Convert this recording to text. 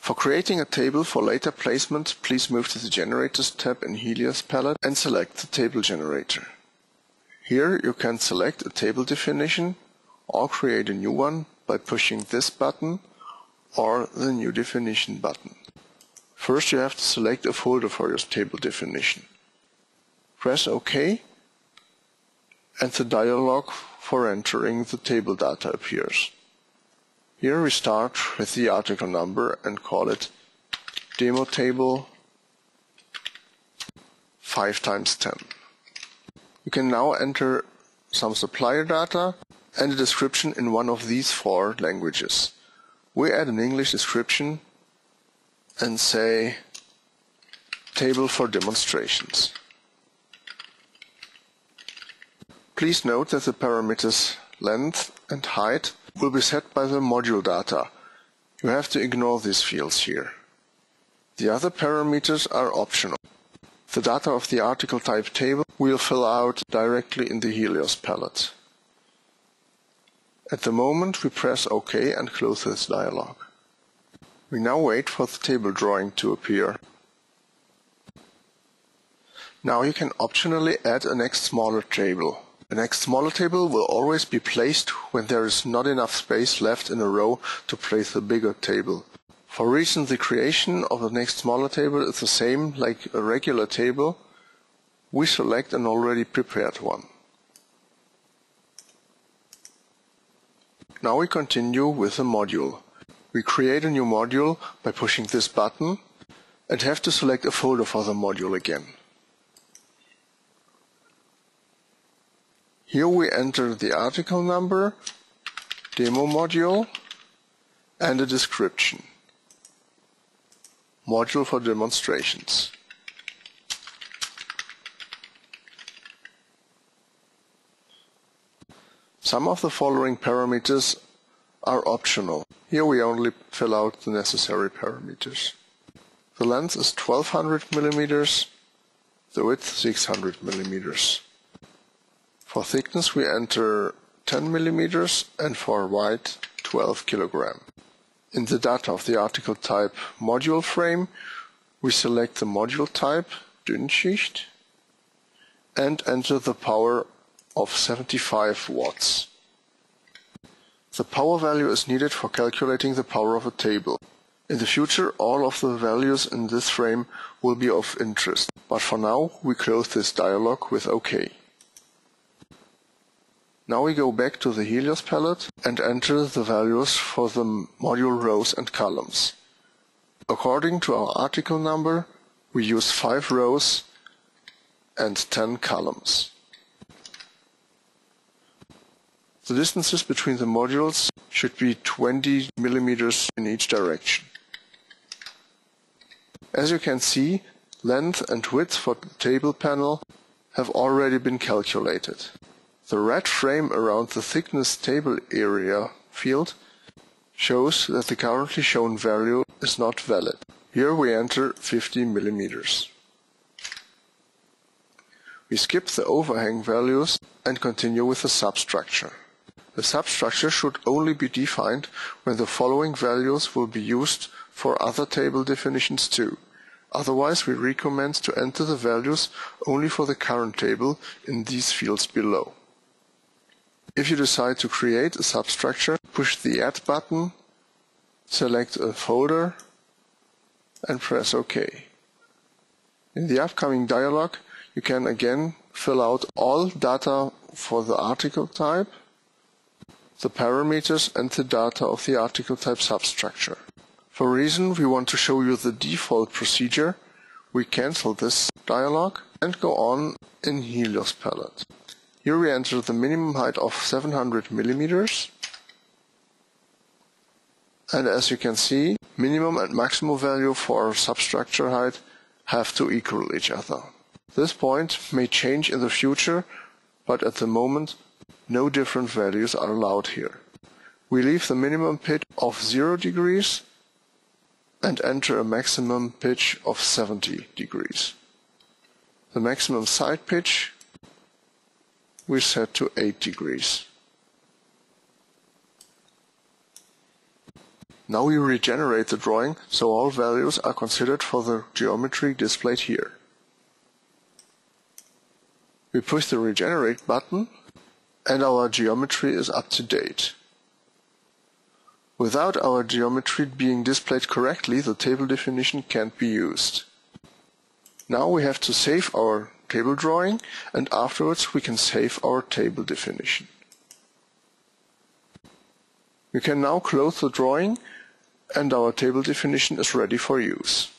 For creating a table for later placement, please move to the Generators tab in Helios palette and select the table generator. Here you can select a table definition or create a new one by pushing this button or the New Definition button. First you have to select a folder for your table definition. Press OK and the dialog for entering the table data appears. Here we start with the article number and call it Demo Table 5×10. You can now enter some supplier data and a description in one of these 4 languages. We add an English description and say Table for Demonstrations. Please note that the parameters length and height will be set by the module data. You have to ignore these fields here. The other parameters are optional. The data of the article type table we'll fill out directly in the Helios palette. At the moment we press OK and close this dialog. We now wait for the table drawing to appear. Now you can optionally add a next smaller table. The next smaller table will always be placed when there is not enough space left in a row to place a bigger table. For reason the creation of the next smaller table is the same like a regular table, we select an already prepared one. Now we continue with the module. We create a new module by pushing this button and have to select a folder for the module again. Here we enter the article number, demo module, and a description. Module for demonstrations. Some of the following parameters are optional. Here we only fill out the necessary parameters. The length is 1200 mm, the width 600 mm. For thickness we enter 10 mm and for weight 12 kg. In the data of the article type module frame, we select the module type, Dünnschicht, and enter the power of 75 watts. The power value is needed for calculating the power of a table. In the future, all of the values in this frame will be of interest, but for now we close this dialog with OK. Now we go back to the Helios palette and enter the values for the module rows and columns. According to our article number, we use 5 rows and 10 columns. The distances between the modules should be 20 mm in each direction. As you can see, length and width for the table panel have already been calculated. The red frame around the thickness table area field shows that the currently shown value is not valid. Here we enter 50 mm. We skip the overhang values and continue with the substructure. The substructure should only be defined when the following values will be used for other table definitions too. Otherwise, we recommend to enter the values only for the current table in these fields below. If you decide to create a substructure, push the Add button, select a folder, and press OK. In the upcoming dialog, you can again fill out all data for the article type, the parameters and the data of the article type substructure. For a reason we want to show you the default procedure, we cancel this dialog and go on in Helios palette. Here we enter the minimum height of 700 mm, and as you can see, minimum and maximum value for substructure height have to equal each other. This point may change in the future, but at the moment no different values are allowed here. We leave the minimum pitch of 0 degrees and enter a maximum pitch of 70 degrees. The maximum side pitch we set to 8 degrees. Now we regenerate the drawing so all values are considered for the geometry displayed here. We push the Regenerate button and our geometry is up to date. Without our geometry being displayed correctly, the table definition can't be used. Now we have to save our table drawing and afterwards we can save our table definition. We can now close the drawing and our table definition is ready for use.